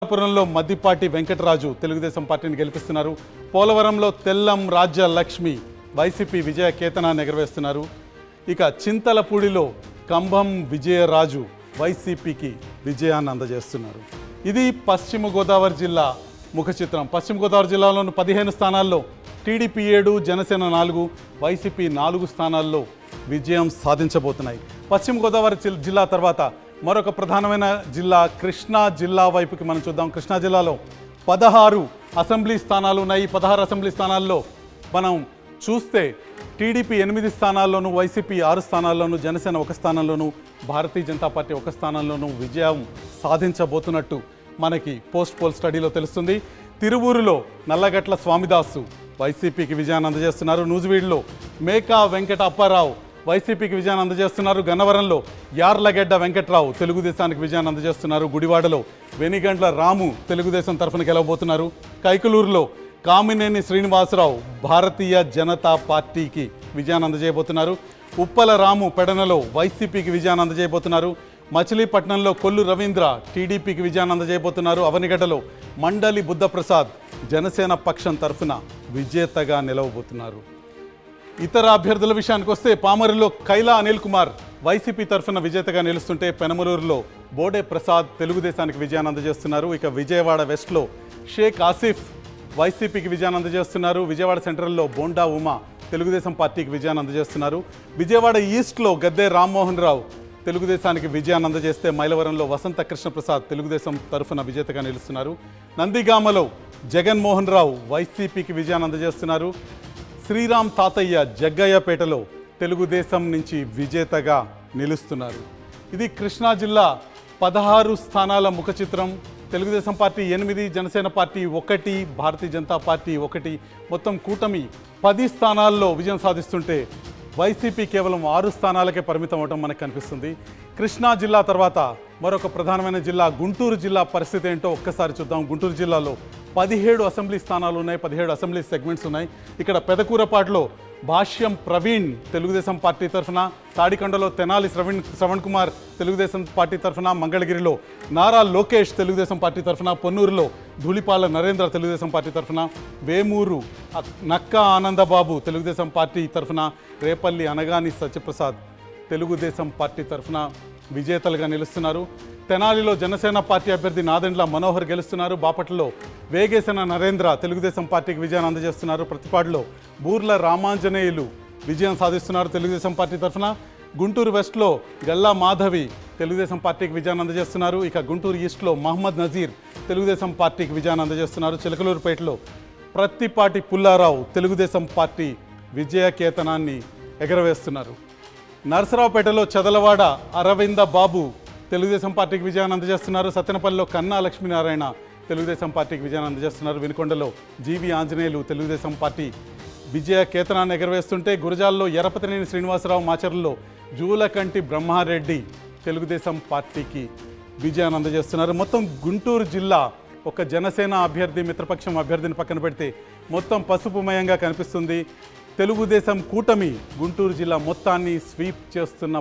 పురంలో మద్దిపాటి వెంకటరాజు తెలుగుదేశం పార్టీని గెలిపిస్తున్నారు. పోలవరంలో తెల్లం రాజ్య లక్ష్మి వైసీపీ విజయ కేతనాన్ని ఎగరవేస్తున్నారు. ఇక చింతలపూడిలో కంభం విజయరాజు వైసీపీకి విజయాన్ని అందజేస్తున్నారు. ఇది పశ్చిమ గోదావరి జిల్లా ముఖ చిత్రం. పశ్చిమ గోదావరి జిల్లాలోని 15 స్థానాల్లో టీడీపీ 7, జనసేన 4, వైసీపీ 4 స్థానాల్లో విజయం సాధించబోతున్నాయి. పశ్చిమ గోదావరి జిల్లా తర్వాత మరొక ప్రధానమైన జిల్లా కృష్ణా జిల్లా వైపుకి మనం చూద్దాం. కృష్ణా జిల్లాలో 16 అసెంబ్లీ స్థానాలు ఉన్నాయి. 16 అసెంబ్లీ స్థానాల్లో మనం చూస్తే TDP 8 స్థానాల్లోనూ, YCP 6 స్థానాల్లోనూ, Janasena 1 స్థానంలోనూ, Bharatiya Janata party 1 స్థానంలోనూ విజయం సాధించబోతున్నట్టు మనకి పోస్ట్ పోల్ స్టడీలో తెలుస్తుంది. తిరువూరులో నల్లగట్ల స్వామిదాసు వైసీపీకి విజయాన్ని అందజేస్తున్నారు. నూజివీడులో మేకా వెంకట అప్పారావు వైసీపీకి విజయాన్ని అందజేస్తున్నారు. గన్నవరంలో యార్లగడ్డ వెంకట్రావు తెలుగుదేశానికి విజయాన్ని అందజేస్తున్నారు. గుడివాడలో వెనిగండ్ల రాము తెలుగుదేశం తరఫున గెలవబోతున్నారు. కైకలూరులో కామినేని శ్రీనివాసరావు భారతీయ జనతా పార్టీకి విజయాన్ని అందజేయబోతున్నారు. ఉప్పల రాము పెడనలో వైసీపీకి విజయాన్ని అందజేయబోతున్నారు. మచిలీపట్నంలో కొల్లు రవీంద్ర టీడీపీకి విజయాన్ని అందజేయబోతున్నారు. అవనిగడ్డలో మండలి బుద్ధప్రసాద్ జనసేన పక్షం తరఫున విజేతగా నిలవబోతున్నారు. ఇతర అభ్యర్థుల విషయానికి వస్తే పామరులో కైలా అనిల్ కుమార్ వైసీపీ తరఫున విజేతగా నిలుస్తుంటే పెనమలూరులో బోడే ప్రసాద్ తెలుగుదేశానికి విజయాన్ని అందజేస్తున్నారు. ఇక విజయవాడ వెస్ట్లో షేక్ ఆసిఫ్ వైసీపీకి విజయాన్ని అందజేస్తున్నారు. విజయవాడ సెంట్రల్లో బోండా ఉమా తెలుగుదేశం పార్టీకి విజయాన్ని అందజేస్తున్నారు. విజయవాడ ఈస్ట్లో గద్దె రామ్మోహన్ రావు తెలుగుదేశానికి విజయాన్ని అందజేస్తే మైలవరంలో వసంత కృష్ణప్రసాద్ తెలుగుదేశం తరఫున విజేతగా నిలుస్తున్నారు. నందిగామలో జగన్మోహన్ రావు వైసీపీకి విజయాన్ని అందజేస్తున్నారు. శ్రీరామ్ తాతయ్య జగ్గయ్యపేటలో తెలుగుదేశం నుంచి విజేతగా నిలుస్తున్నారు. ఇది కృష్ణా జిల్లా 16 స్థానాల ముఖ చిత్రం. Telugu Desam party 8, Janasena party 1, Bharatiya Janata party 1, మొత్తం కూటమి 10 స్థానాల్లో విజయం సాధిస్తుంటే వైసీపీ కేవలం 6 స్థానాలకే పరిమితం అవడం మనకు కనిపిస్తుంది. కృష్ణా జిల్లా తర్వాత మరొక ప్రధానమైన జిల్లా గుంటూరు జిల్లా పరిస్థితి ఏంటో ఒక్కసారి చూద్దాం. గుంటూరు జిల్లాలో 17 అసెంబ్లీ స్థానాలు ఉన్నాయి, 17 అసెంబ్లీ సెగ్మెంట్స్ ఉన్నాయి. ఇక్కడ పెదకూరపాటులో భాష్యం ప్రవీణ్ తెలుగుదేశం పార్టీ తరఫున, తాడికొండలో తెనాలి శ్రవణ్ కుమార్ తెలుగుదేశం పార్టీ తరఫున, మంగళగిరిలో నారా లోకేష్ తెలుగుదేశం పార్టీ తరఫున, పొన్నూరులో ధూళిపాల నరేంద్ర తెలుగుదేశం పార్టీ తరఫున, వేమూరు నక్కా ఆనందబాబు తెలుగుదేశం పార్టీ తరఫున, రేపల్లి అనగాని సత్యప్రసాద్ తెలుగుదేశం పార్టీ తరఫున విజేతలుగా నిలుస్తున్నారు. తెనాలిలో జనసేన పార్టీ అభ్యర్థి నాదెండ్ల మనోహర్ గెలుస్తున్నారు. బాపట్లలో వేగేసిన నరేంద్ర తెలుగుదేశం పార్టీకి విజయాన్ని అందజేస్తున్నారు. ప్రతిపాడులో బూర్ల రామాంజనేయులు విజయం సాధిస్తున్నారు తెలుగుదేశం పార్టీ తరఫున. గుంటూరు వెస్ట్లో గల్లా మాధవి తెలుగుదేశం పార్టీకి విజయాన్ని అందజేస్తున్నారు. ఇక గుంటూరు ఈస్ట్లో మహమ్మద్ నజీర్ తెలుగుదేశం పార్టీకి విజయాన్ని అందజేస్తున్నారు. చిలకలూరుపేటలో ప్రత్తిపాటి పుల్లారావు తెలుగుదేశం పార్టీ విజయ కేతనాన్ని ఎగరవేస్తున్నారు. నరసరావుపేటలో చదలవాడ అరవింద బాబు తెలుగుదేశం పార్టీకి విజయాన్ని అందజేస్తున్నారు. సత్తెనపల్లిలో కన్నా లక్ష్మీనారాయణ తెలుగుదేశం పార్టీకి విజయాన్ని అందజేస్తున్నారు. వినుకొండలో జీవి ఆంజనేయులు తెలుగుదేశం పార్టీ విజయ కేతనాన్ని ఎగరవేస్తుంటే గురజాల్లో ఎరపతినేని శ్రీనివాసరావు, మాచర్లలో జూలకంటి బ్రహ్మారెడ్డి తెలుగుదేశం పార్టీకి విజయాన్ని అందజేస్తున్నారు. మొత్తం గుంటూరు జిల్లా ఒక జనసేన అభ్యర్థి, మిత్రపక్షం అభ్యర్థిని పక్కన పెడితే మొత్తం పసుపుమయంగా కనిపిస్తుంది. తెలుగుదేశం కూటమి గుంటూరు జిల్లా మొత్తాన్ని స్వీప్ చేస్తున్న